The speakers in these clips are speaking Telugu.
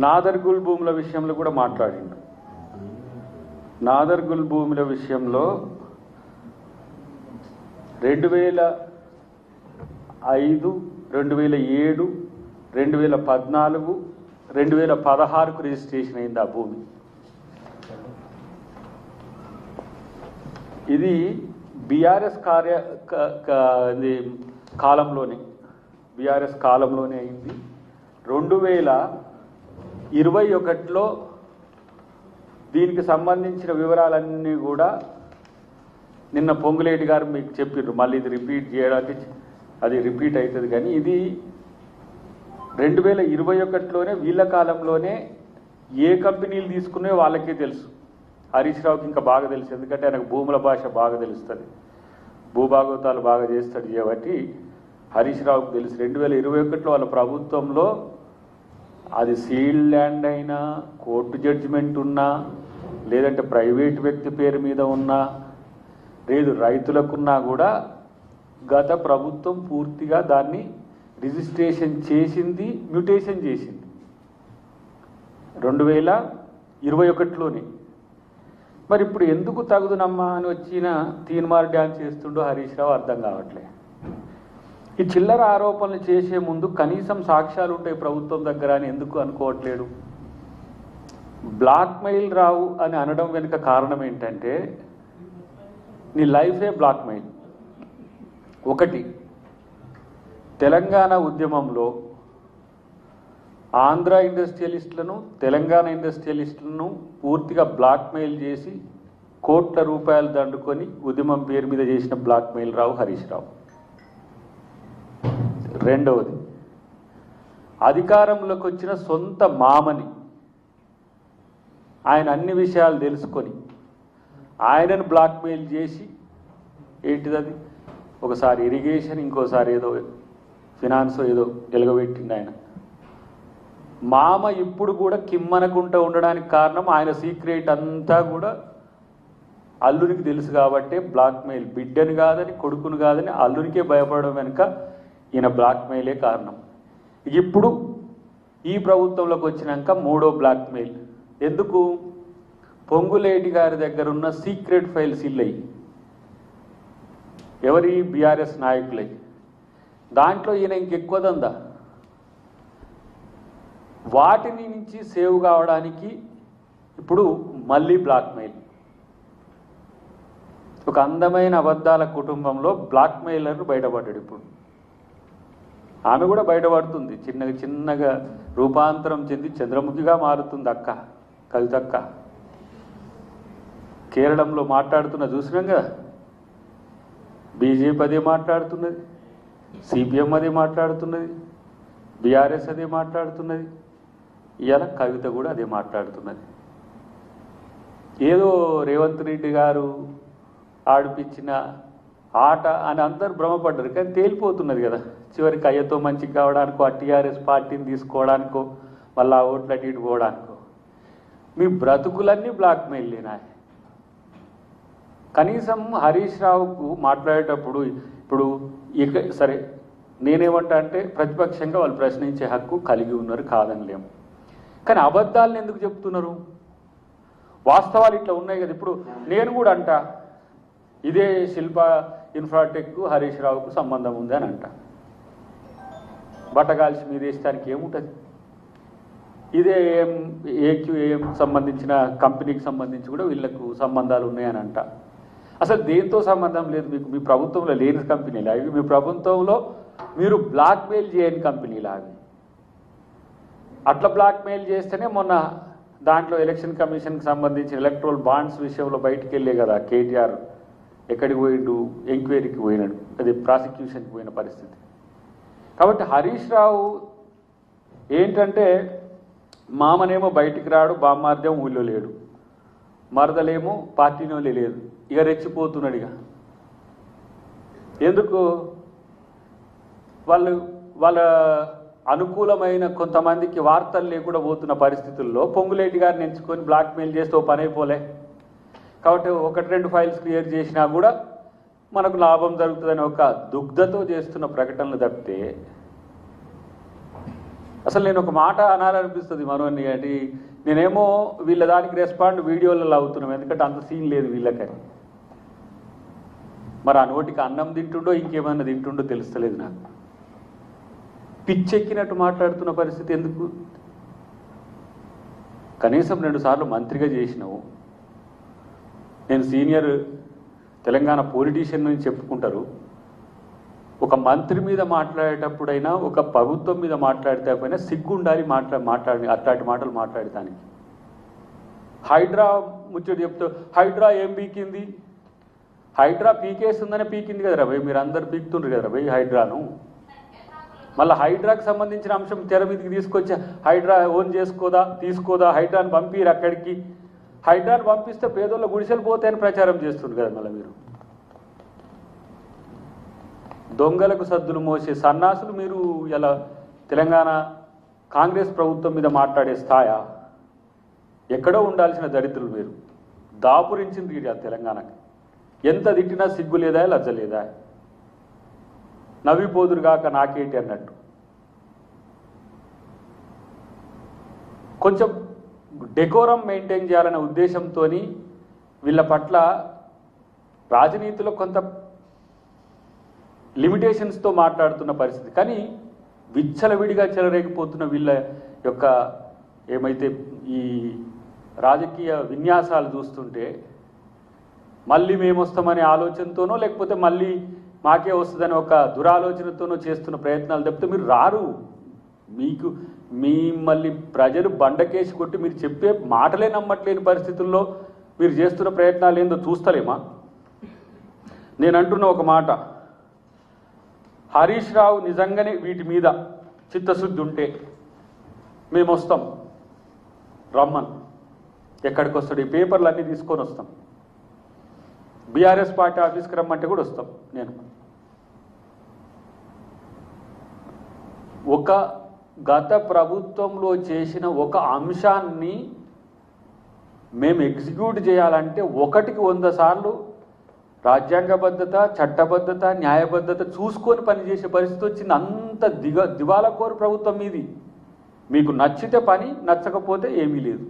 నాదర్గుల్ భూముల విషయంలో కూడా మాట్లాడిండు. నాదర్గుల్ భూముల విషయంలో 2005, 2007, 2014, 2016కు రిజిస్ట్రేషన్ అయింది ఆ భూమి. ఇది బీఆర్ఎస్ కాలంలోనే అయింది. 2021లో దీనికి సంబంధించిన వివరాలన్నీ కూడా నిన్న పొంగులేటి గారు మీకు చెప్పారు. మళ్ళీ ఇది రిపీట్ చేయడానికి అది రిపీట్ అవుతుంది. కానీ ఇది 2021లోనే వీళ్ళ కాలంలోనే ఏ కంపెనీలు తీసుకునే వాళ్ళకే తెలుసు. హరీష్ రావుకి ఇంకా బాగా తెలుసు, ఎందుకంటే ఆయనకు భూముల భాష బాగా తెలుస్తుంది, భూభాగవతాలు బాగా చేస్తాడు కాబట్టి హరీష్ రావుకి తెలుసు. 2021లో వాళ్ళ ప్రభుత్వంలో అది సీల్డ్ ల్యాండ్ అయినా, కోర్టు జడ్జిమెంట్ ఉన్నా, లేదంటే ప్రైవేట్ వ్యక్తి పేరు మీద ఉన్నా, లేదు రైతులకున్నా కూడా గత ప్రభుత్వం పూర్తిగా దాన్ని రిజిస్ట్రేషన్ చేసింది, మ్యూటేషన్ చేసింది 2021లోనే. మరి ఇప్పుడు ఎందుకు తగుదునమ్మా అని వచ్చిన తీన్మార్ డ్యాన్స్ చేస్తుండో హరీష్ రావు అర్థం కావట్లే. ఈ చిల్లర ఆరోపణలు చేసే ముందు కనీసం సాక్ష్యాలు ఉంటాయి ప్రభుత్వం దగ్గర అని ఎందుకు అనుకోవట్లేడు? బ్లాక్మెయిల్ రావు అని అనడం వెనుక కారణం ఏంటంటే నీ లైఫే బ్లాక్మెయిల్. ఒకటి, తెలంగాణ ఉద్యమంలో ఆంధ్ర ఇండస్ట్రియలిస్టులను, తెలంగాణ ఇండస్ట్రియలిస్టులను పూర్తిగా బ్లాక్మెయిల్ చేసి కోట్ల రూపాయలు దండుకొని ఉద్యమం పేరు మీద చేసిన బ్లాక్మెయిల్ రావు హరీష్ రావు. రెండవది, అధికారంలోకి వచ్చిన సొంత మామని ఆయన అన్ని విషయాలు తెలుసుకొని ఆయనను బ్లాక్మెయిల్ చేసి ఏంటిది, ఒకసారి ఇరిగేషన్, ఇంకోసారి ఏదో ఫినాన్స్ ఏదో ఎలుగబెట్టింది ఆయన. మామ ఇప్పుడు కూడా కిమ్మనకుంటూ ఉండడానికి కారణం ఆయన సీక్రెట్ అంతా కూడా అల్లునికి తెలుసు కాబట్టే బ్లాక్మెయిల్. బిడ్డను కాదని, కొడుకును కాదని అల్లునికే భయపడడం వెనుక ఈయన బ్లాక్మెయిలే కారణం. ఇప్పుడు ఈ ప్రభుత్వంలోకి వచ్చినాక మూడో బ్లాక్మెయిల్. ఎందుకు? పొంగులేటి గారి దగ్గర ఉన్న సీక్రెట్ ఫైల్స్ ఇల్లయి, ఎవరి బీఆర్ఎస్ నాయకులై. దాంట్లో ఈయన ఇంకెక్కువ దందా. వాటిని నుంచి సేవ్ కావడానికి ఇప్పుడు మళ్ళీ బ్లాక్మెయిల్. ఒక అందమైన అబద్ధాల కుటుంబంలో బ్లాక్మెయిలర్ బయటపడ్డాడు. ఇప్పుడు ఆమె కూడా బయటపడుతుంది, చిన్నగా రూపాంతరం చెంది చంద్రముఖిగా మారుతుంది అక్క, కవితక్క. కేరళంలో మాట్లాడుతున్న చూసినాం కదా, బీజేపీ అదే మాట్లాడుతున్నది, సిపిఎం అదే మాట్లాడుతున్నది, బీఆర్ఎస్ అదే మాట్లాడుతున్నది, ఇవాళ కవిత కూడా అదే మాట్లాడుతున్నది. ఏదో రేవంత్ రెడ్డి గారు ఆడిపించిన ఆట అని అందరు భ్రమపడ్డారు. కానీ తేలిపోతున్నది కదా, చివరికి అయ్యతో మంచిగా కావడానికో, ఆ టీఆర్ఎస్ పార్టీని తీసుకోవడానికో, మళ్ళీ ఆ ఓట్లు అటు ఇటు పోవడానికో మీ బ్రతుకులన్నీ బ్లాక్మెయిల్ లేనా? కనీసం హరీష్ రావుకు మాట్లాడేటప్పుడు ఇప్పుడు సరే, నేనేమంటా అంటే ప్రతిపక్షంగా వాళ్ళు ప్రశ్నించే హక్కు కలిగి ఉన్నారు, కాదనిలేము. కానీ అబద్ధాలను ఎందుకు చెప్తున్నారు? వాస్తవాలు ఇట్లా ఉన్నాయి కదా. ఇప్పుడు నేను కూడా అంట, ఇదే శిల్ప ఇన్ఫ్రాటెక్ హరీష్ రావుకు సంబంధం ఉంది అని అంట. బట్టగాల్సి మీ దేశానికి ఏముంటుంది? ఇదే ఏక్యూఏఎం సంబంధించిన కంపెనీకి సంబంధించి కూడా వీళ్ళకు సంబంధాలు ఉన్నాయని అంట. అసలు దేంతో సంబంధం లేదు మీకు. మీ ప్రభుత్వంలో లేని కంపెనీలు అవి, మీ ప్రభుత్వంలో మీరు బ్లాక్మెయిల్ చేయని కంపెనీలు అవి. అట్లా బ్లాక్మెయిల్ చేస్తేనే మొన్న దాంట్లో ఎలక్షన్ కమిషన్కి సంబంధించిన ఎలక్ట్రల్ బాండ్స్ విషయంలో బయటికి వెళ్ళే కదా కేటీఆర్ ఎక్కడికి పోయిండు, ఎంక్వైరీకి పోయినాడు, అది ప్రాసిక్యూషన్కి పోయిన పరిస్థితి. కాబట్టి హరీష్ రావు ఏంటంటే మామనేమో బయటికి రాడు, బామ్మార్దేమో ఊళ్ళో లేడు, మరదలేమో పార్టీలో లేదు, ఇక రెచ్చిపోతున్నాడు. ఇక ఎందుకు? వాళ్ళ అనుకూలమైన కొంతమందికి వార్తలు లేకుండా పోతున్న పరిస్థితుల్లో పొంగులేటి గారిని ఎంచుకొని బ్లాక్మెయిల్ చేస్తే ఓ పని అయిపోలే. కాబట్టి 1-2 ఫైల్స్ క్లియర్ చేసినా కూడా మనకు లాభం జరుగుతుందని ఒక దుగ్ధతో చేస్తున్న ప్రకటనలు తప్పితే అసలు నేను ఒక మాట అనాలనిపిస్తుంది మనోని అంటే నేనేమో వీళ్ళ దానికి రెస్పాండ్ వీడియోలలో అవుతున్నాం, ఎందుకంటే అంత సీన్ లేదు వీళ్ళకని. మరి ఆ నోటికి అన్నం తింటుండో ఇంకేమన్నా తింటుండో తెలుస్తలేదు నాకు. పిచ్చెక్కినట్టు మాట్లాడుతున్న పరిస్థితి ఎందుకు? కనీసం 2 సార్లు మంత్రిగా చేసినావు, నేను సీనియర్ తెలంగాణ పొలిటీషియన్ అని చెప్పుకుంటారు. ఒక మంత్రి మీద మాట్లాడేటప్పుడైనా ఒక ప్రభుత్వం మీద మాట్లాడితే అయినా సిగ్గుండాలి మాట్లాడి అట్లాంటి మాటలు మాట్లాడటానికి. హైడ్రా ముచ్చట చెప్తూ హైడ్రా ఏం పీకింది? హైడ్రా పీకేస్తుందనే పీకింది కదరా భయ్, మీరు అందరు పీకుతుండ్రు కదరా భయ్ హైడ్రాను. మళ్ళీ హైడ్రాకి సంబంధించిన అంశం తెర మీదకి తీసుకొచ్చి హైడ్రా ఓన్ చేసుకోదా తీసుకోదా, హైడ్రాని పంపిరు అక్కడికి. హైడ్రాని పంపిస్తే పేదోళ్ళ గుడిసెలు పోతాయని ప్రచారం చేస్తుంది కదా మళ్ళీ మీరు. దొంగలకు సద్దులు మోసే సన్నాసులు మీరు ఇలా తెలంగాణ కాంగ్రెస్ ప్రభుత్వం మీద మాట్లాడే స్థాయా? ఎక్కడో ఉండాల్సిన దరిద్రులు మీరు. దాపురించింది తెలంగాణకి. ఎంత తిట్టినా సిగ్గు లేదా లజ్జ లేదా? నవ్విపోదురుగాక నాకేంటి అన్నట్టు. కొంచెం డెకోరం మెయింటైన్ చేయాలనే ఉద్దేశంతో వీళ్ళ పట్ల రాజనీతిలో కొంత లిమిటేషన్స్తో మాట్లాడుతున్న పరిస్థితి. కానీ విచ్చలవిడిగా చెలరేగిపోతున్న వీళ్ళ యొక్క ఏమైతే ఈ రాజకీయ విన్యాసాలు చూస్తుంటే మళ్ళీ మేము వస్తామనే ఆలోచనతోనో లేకపోతే మళ్ళీ మాకే వస్తుందని ఒక దురాలోచనతోనో చేస్తున్న ప్రయత్నాలు తప్పితే మీరు రారు. మీకు మిమ్మల్ని ప్రజలు బండకేసి కొట్టి మీరు చెప్పే మాటలే నమ్మట్లేని పరిస్థితుల్లో మీరు చేస్తున్న ప్రయత్నాలు ఏందో చూస్తలేమా? నేను అంటున్న ఒక మాట, హరీష్ రావు నిజంగానే వీటి మీద చిత్తశుద్ధి ఉంటే మేము వస్తాం, రమ్మన్. ఎక్కడికి వస్తాడు? ఈ పేపర్లు అన్నీ తీసుకొని వస్తాం. బీఆర్ఎస్ పార్టీ ఆఫీస్కి రమ్మంటే కూడా వస్తాం. నేను ఒక గత ప్రభుత్వంలో చేసిన ఒక అంశాన్ని మేము ఎగ్జిక్యూట్ చేయాలంటే 1కి 100 సార్లు రాజ్యాంగబద్ధత, చట్టబద్ధత, న్యాయబద్ధత చూసుకొని పనిచేసే పరిస్థితి వచ్చింది. అంత దివాలాకోరు ప్రభుత్వం మీది. మీకు నచ్చితే పని, నచ్చకపోతే ఏమీ లేదు.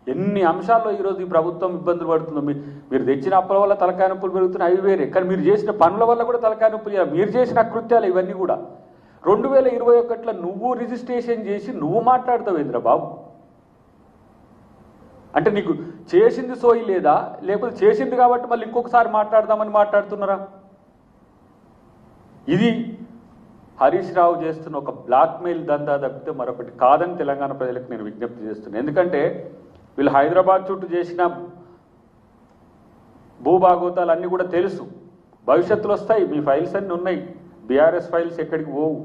ఎన్ని అంశాల్లో ఈరోజు ఈ ప్రభుత్వం ఇబ్బందులు పడుతుందో. మీరు తెచ్చిన అప్పుల వల్ల తలకాయ నొప్పులు పెరుగుతున్నాయి, అవి వేరే. కానీ మీరు చేసిన పనుల వల్ల కూడా తలకాయ నొప్పులు, మీరు చేసిన అకృత్యాలు ఇవన్నీ కూడా. 2021లో నువ్వు రిజిస్ట్రేషన్ చేసి నువ్వు మాట్లాడతావు ఏంద్రా బాబు? అంటే నీకు చేసింది సోయి లేదా, లేకపోతే చేసింది కాబట్టి మళ్ళీ ఇంకొకసారి మాట్లాడదామని మాట్లాడుతున్నారా? ఇది హరీష్ రావు చేస్తున్న ఒక బ్లాక్మెయిల్ దందా తప్పితే మరొకటి కాదని తెలంగాణ ప్రజలకు నేను విజ్ఞప్తి చేస్తున్నాను. ఎందుకంటే వీళ్ళు హైదరాబాద్ చుట్టూ చేసిన భూభాగోతాలు అన్నీ కూడా తెలుసు. భవిష్యత్తులో వస్తాయి. మీ ఫైల్స్ అన్నీ ఉన్నాయి. బీఆర్ఎస్ ఫైల్స్ ఎక్కడికి పోవు.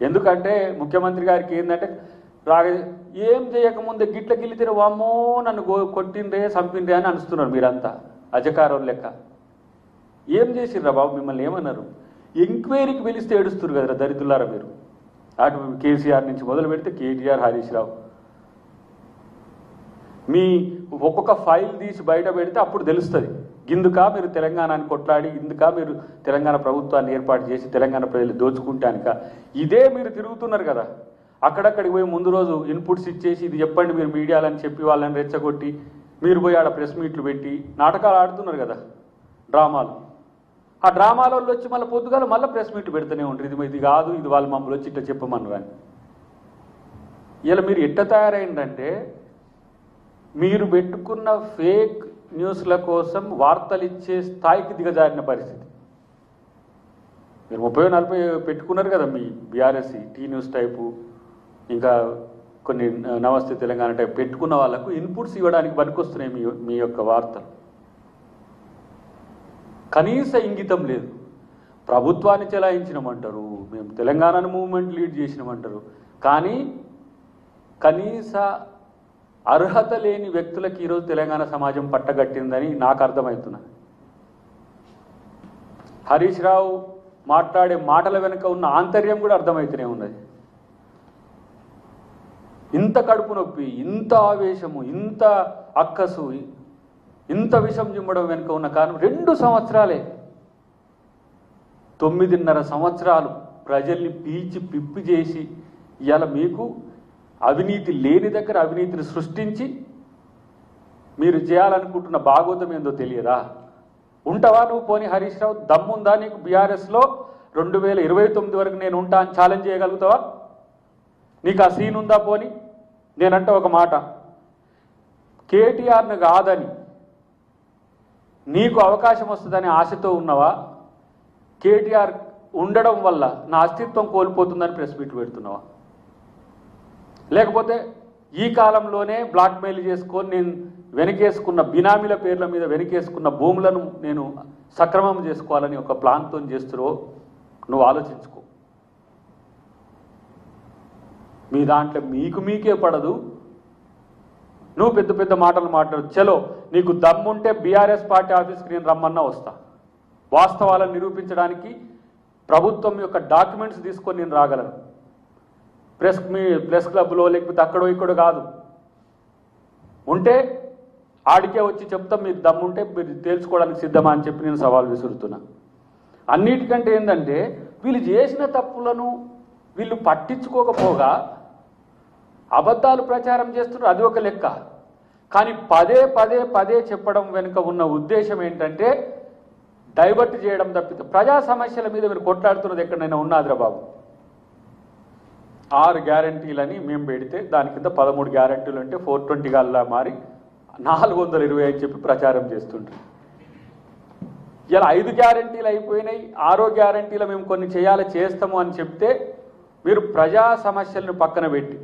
ఎందుకంటే ముఖ్యమంత్రి గారికి ఏంటంటే ఏం చేయకముందే గిట్ల గిల్లితే వామ్మో నన్ను కొట్టిండ్రే చంపిండ్రే అని అనుస్తున్నారు మీరంతా అజకారం లెక్క. ఏం చేసిర్రా బాబు? మిమ్మల్ని ఏమన్నారు? ఎంక్వైరీకి పిలిస్తే ఏడుస్తున్నారు కదరా దరిద్రులారా మీరు. అటు కేసీఆర్ నుంచి మొదలు పెడితే కేటీఆర్, హరీష్ రావు, మీ ఒక్కొక్క ఫైల్ తీసి బయట పెడితే అప్పుడు తెలుస్తుంది. ఇందుకా మీరు తెలంగాణని కొట్లాడి, ఇందుకా మీరు తెలంగాణ ప్రభుత్వాన్ని ఏర్పాటు చేసి తెలంగాణ ప్రజలు దోచుకుంటానిక? ఇదే మీరు తిరుగుతున్నారు కదా. అక్కడక్కడికి పోయి ముందు రోజు ఇన్పుట్స్ ఇచ్చేసి ఇది చెప్పండి మీరు మీడియాలని చెప్పి వాళ్ళని రెచ్చగొట్టి మీరు పోయి ఆడ ప్రెస్ మీట్లు పెట్టి నాటకాలు ఆడుతున్నారు కదా, డ్రామాలు. ఆ డ్రామాలలో వచ్చి మళ్ళీ పొద్దుగాల మళ్ళీ ప్రెస్ మీట్లు పెడుతూనే ఉంటారు. ఇది కాదు, ఇది వాళ్ళు మమ్మల్ని వచ్చి ఇట్లా చెప్పమని. కానీ ఇలా మీరు ఎట్ట తయారైందంటే మీరు పెట్టుకున్న ఫేక్ న్యూస్ల కోసం వార్తలు ఇచ్చే స్థాయికి దిగజారిన పరిస్థితి. మీరు 30-40 పెట్టుకున్నారు కదా మీ బీఆర్ఎస్ టీ న్యూస్ టైపు, ఇంకా కొన్ని నమస్తే తెలంగాణ టైప్ పెట్టుకున్న వాళ్ళకు ఇన్పుట్స్ ఇవ్వడానికి పనికొస్తున్నాయి మీ యొక్క వార్తలు. కనీస ఇంగితం లేదు. ప్రభుత్వాన్ని చెలాయించినామంటారు, మేము తెలంగాణను మూవ్మెంట్ లీడ్ చేసినామంటారు. కానీ కనీస అర్హత లేని వ్యక్తులకు ఈరోజు తెలంగాణ సమాజం పట్టగట్టిందని నాకు అర్థమవుతున్నది. హరీష్ రావు మాట్లాడే మాటల వెనుక ఉన్న ఆంతర్యం కూడా అర్థమవుతూనే ఉన్నది. ఇంత కడుపు నొప్పి, ఇంత ఆవేశము, ఇంత అక్కసు, ఇంత విషం జిమ్మడం వెనుక ఉన్న కారణం 2 సంవత్సరాలే. 9.5 సంవత్సరాలు ప్రజల్ని పీల్చి పిప్పి చేసి ఇవాళ మీకు అవినీతి లేని దగ్గర అవినీతిని సృష్టించి మీరు చేయాలనుకుంటున్న భాగోతం ఏందో తెలియదా? ఉంటావా నువ్వు? పోనీ హరీష్ రావు దమ్ముందా నీకు? బీఆర్ఎస్లో 2029 వరకు నేను ఉంటా అని ఛాలెంజ్ చేయగలుగుతావా? నీకు ఆ సీన్ ఉందా? పోనీ నేనంటే ఒక మాట, కేటీఆర్ను కాదని నీకు అవకాశం వస్తుందని ఆశతో ఉన్నవా? కేటీఆర్ ఉండడం వల్ల నా అస్తిత్వం కోల్పోతుందని ప్రెస్ మీట్లు పెడుతున్నావా? లేకపోతే ఈ కాలంలోనే బ్లాక్మెయిల్ చేసుకొని నేను వెనకేసుకున్న బినామీల పేర్ల మీద వెనకేసుకున్న భూములను నేను సక్రమం చేసుకోవాలని ఒక ప్లాన్తో చేస్తున్నావో నువ్వు ఆలోచించుకో. మీ దాంట్లో మీకే పడదు, నువ్వు పెద్ద పెద్ద మాటలు మాట్లాడు. చలో నీకు దమ్ముంటే బీఆర్ఎస్ పార్టీ ఆఫీస్కి నేను రమ్మన్నా వస్తా. వాస్తవాలను నిరూపించడానికి ప్రభుత్వం యొక్క డాక్యుమెంట్స్ తీసుకొని నేను రాగలను. ప్రెస్ క్లబ్లో లేకపోతే అక్కడో ఇక్కడో కాదు, ఉంటే ఆడికే వచ్చి చెప్తాం. మీకు దమ్ముంటే మీరు తేల్చుకోవడానికి సిద్ధమా అని చెప్పి నేను సవాల్ విసురుతున్నా. అన్నిటికంటే ఏంటంటే వీళ్ళు చేసిన తప్పులను వీళ్ళు పట్టించుకోకపోగా అబద్ధాలు ప్రచారం చేస్తున్నారు, అది ఒక లెక్క. కానీ పదే పదే పదే చెప్పడం వెనుక ఉన్న ఉద్దేశం ఏంటంటే డైవర్ట్ చేయడం తప్పితే ప్రజా సమస్యల మీద మీరు కొట్లాడుతున్నది ఎక్కడైనా ఉన్నాదిరా బాబు? 6 గ్యారంటీలని మేము పెడితే దాని కింద 13 గ్యారంటీలు అంటే 420 గాల్లా మారి 420 అని చెప్పి ప్రచారం చేస్తుంటారు. ఇలా 5 గ్యారంటీలు అయిపోయినాయి, 6వ గ్యారంటీలో మేము కొన్ని చేస్తాము అని చెప్తే మీరు ప్రజా సమస్యలను పక్కన పెట్టి,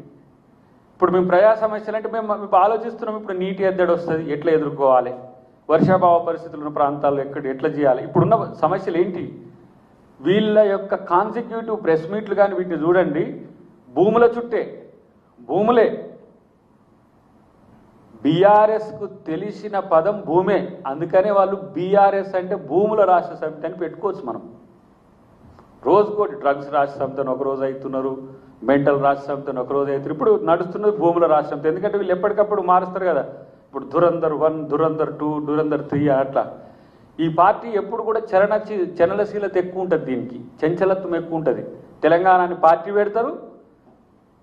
ఇప్పుడు మేము ప్రజా సమస్యలు అంటే మేము ఆలోచిస్తున్నాం. ఇప్పుడు నీటి ఎద్దడి వస్తుంది, ఎట్లా ఎదుర్కోవాలి, వర్షాభావ పరిస్థితులు ఉన్న ప్రాంతాల్లో ఎట్లా చేయాలి, ఇప్పుడున్న సమస్యలు ఏంటి? వీళ్ళ యొక్క కాన్సిక్యూటివ్ ప్రెస్ మీట్లు కానీ వీటిని చూడండి, భూముల చుట్టే, భూములే. బీఆర్ఎస్కు తెలిసిన పదం భూమే, అందుకనే వాళ్ళు బీఆర్ఎస్ అంటే భూముల రాష్ట్ర సమితి అని పెట్టుకోవచ్చు. మనం రోజుకోటి డ్రగ్స్ రాష్ట్ర సమితిని ఒకరోజు అవుతున్నారు, మెంటల్ రాష్ట్ర సమితిని ఒకరోజు అవుతున్నారు, ఇప్పుడు నడుస్తున్నది భూముల రాష్ట్ర సమితి. ఎందుకంటే వీళ్ళు ఎప్పటికప్పుడు మారుస్తారు కదా. ఇప్పుడు ధురంధర్ 1, ధురంధర్ 2, ధురంధర్ 3 అట్లా. ఈ పార్టీ ఎప్పుడు కూడా చలనశీలత ఎక్కువ ఉంటుంది, దీనికి చంచలత్వం ఎక్కువ ఉంటుంది. తెలంగాణని పార్టీ పెడతారు,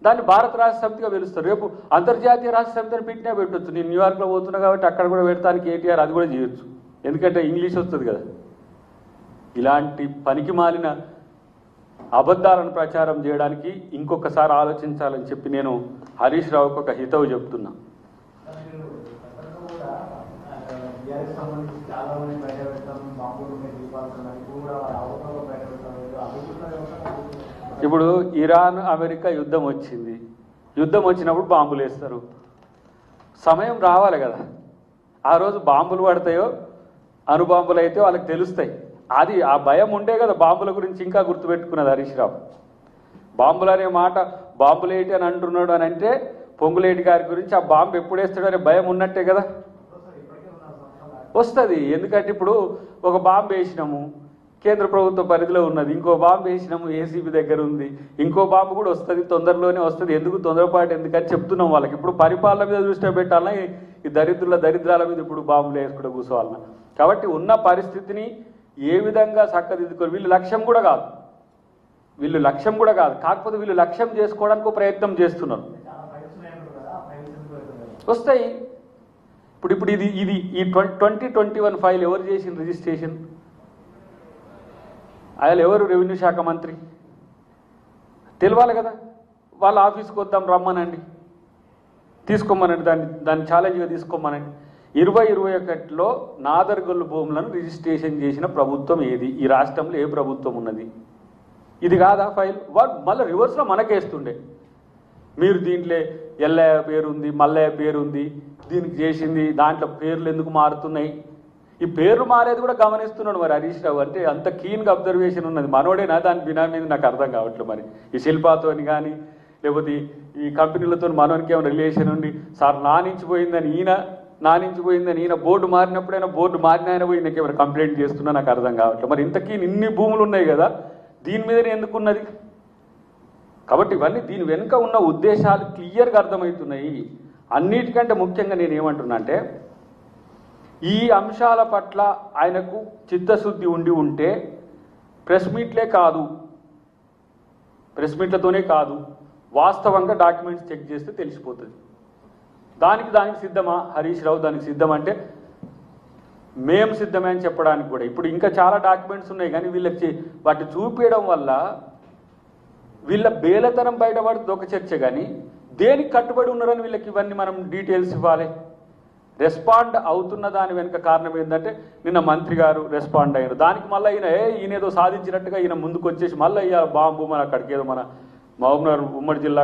దాన్ని భారత రాష్ట్ర సమితిగా పిలుస్తారు. రేపు అంతర్జాతీయ రాష్ట్ర సమితిని పెట్టినా పెట్టవచ్చు. నేను న్యూయార్క్లో పోతున్నా కాబట్టి అక్కడ కూడా పెడతానికి కేటీఆర్ అది కూడా చేయొచ్చు, ఎందుకంటే ఇంగ్లీష్ వస్తుంది కదా. ఇలాంటి పనికి మాలిన అబద్ధాలను ప్రచారం చేయడానికి ఇంకొకసారి ఆలోచించాలని చెప్పి నేను హరీష్ రావుకు ఒక హితవు చెప్తున్నా. ఇప్పుడు ఇరాన్ అమెరికా యుద్ధం వచ్చింది, యుద్ధం వచ్చినప్పుడు బాంబులు వేస్తారు. సమయం రావాలి కదా, ఆ రోజు బాంబులు పడతాయో అణుబాంబులు అయితే వాళ్ళకి తెలుస్తాయి. అది ఆ భయం ఉండే కదా బాంబుల గురించి ఇంకా గుర్తుపెట్టుకున్నది హరీష్ రావు. బాంబులు అనే మాట, బాంబులేటి అని అంటున్నాడు అని అంటే పొంగులేటి గారి గురించి ఆ బాంబు ఎప్పుడు వేస్తాడో అనే భయం ఉన్నట్టే కదా. వస్తుంది, ఎందుకంటే ఇప్పుడు ఒక బాంబు వేసినాము, కేంద్ర ప్రభుత్వ పరిధిలో ఉన్నది, ఇంకో బాంబు వేసినాము, ఏసీబీ దగ్గర ఉంది, ఇంకో బాంబు కూడా వస్తుంది, తొందరలోనే వస్తుంది. ఎందుకు తొందరపాటు ఎందుకని చెప్తున్నాం వాళ్ళకి. ఇప్పుడు పరిపాలన మీద దృష్టి పెట్టాలన్నా ఈ దరిద్రాల మీద ఇప్పుడు బాంబులు వేసుకుంటూ కూర్చోవాలన్నా. కాబట్టి ఉన్న పరిస్థితిని ఏ విధంగా చక్కదిద్దుకోవాలి, వీళ్ళు లక్ష్యం కూడా కాదు, కాకపోతే వీళ్ళు లక్ష్యం చేసుకోవడానికి ప్రయత్నం చేస్తున్నారు. వస్తాయి. ఇప్పుడు ఇది ఈ 2021 ఫైల్ ఎవరు చేసిన రిజిస్ట్రేషన్? ఆయన ఎవరు? రెవెన్యూ శాఖ మంత్రి తెలవాలి కదా. వాళ్ళ ఆఫీస్కి వద్దాం రమ్మనండి, తీసుకోమనండి, దాన్ని ఛాలెంజ్గా తీసుకోమనండి. 2021లో నాదర్గొల్లు భూములను రిజిస్ట్రేషన్ చేసిన ప్రభుత్వం ఏది? ఈ రాష్ట్రంలో ఏ ప్రభుత్వం ఉన్నది? ఇది కాదా ఫైల్? వాడు మళ్ళీ రివర్స్లో మనకేస్తుండే, మీరు దీంట్లో ఎల్లయ్య పేరుంది, మల్లయ్య పేరుంది, దీనికి చేసింది, దాంట్లో పేర్లు ఎందుకు మారుతున్నాయి? ఈ పేర్లు మారేది కూడా గమనిస్తున్నాడు మరి హరీష్ రావు. అంటే అంత కీన్గా అబ్జర్వేషన్ ఉన్నది. మనోడేనా దాని బినామీ? నాకు అర్థం కావట్లేదు. మరి ఈ శిల్పాతోని కానీ లేకపోతే ఈ కంపెనీలతో మనోనికి ఏమైనా రిలేషన్ ఉండి, సార్ నానించిపోయిందని ఈయన బోర్డు మారినప్పుడైనా బోర్డు మారిన ఆయన పోయి నాకు ఏమైనా కంప్లైంట్ చేస్తున్నా నాకు అర్థం కావట్లేదు. మరి ఇంతకీ ఇన్ని భూములు ఉన్నాయి కదా, దీని మీదనే ఎందుకున్నది? కాబట్టి ఇవన్నీ దీని వెనుక ఉన్న ఉద్దేశాలు క్లియర్గా అర్థమవుతున్నాయి. అన్నిటికంటే ముఖ్యంగా నేను ఏమంటున్నా అంటే, ఈ అంశాల పట్ల ఆయనకు చిత్తశుద్ధి ఉండి ఉంటే ప్రెస్ మీట్లే కాదు, ప్రెస్ మీట్లతోనే కాదు, వాస్తవంగా డాక్యుమెంట్స్ చెక్ చేస్తే తెలిసిపోతుంది. దానికి సిద్ధమా హరీష్ రావు? దానికి సిద్ధమంటే మేము సిద్ధమే అని చెప్పడానికి కూడా ఇప్పుడు ఇంకా చాలా డాక్యుమెంట్స్ ఉన్నాయి, కానీ వీళ్ళకి వాటి చూపించడం వల్ల వీళ్ళ బేలతనం బయటపడుతుంది ఒక చర్చ. కానీ దేనికి కట్టుబడి ఉన్నారని వీళ్ళకి ఇవన్నీ మనం డీటెయిల్స్ ఇవ్వాలి. రెస్పాండ్ అవుతున్న దాని వెనుక కారణం ఏంటంటే నిన్న మంత్రి గారు రెస్పాండ్ అయ్యారు. దానికి మళ్ళీ ఈయన ఏదో సాధించినట్టుగా ఈయన ముందుకు వచ్చేసి మళ్ళీ బాంబు మన అక్కడికి ఏదో మన మహబూబ్నగర్ ఉమ్మడి జిల్లా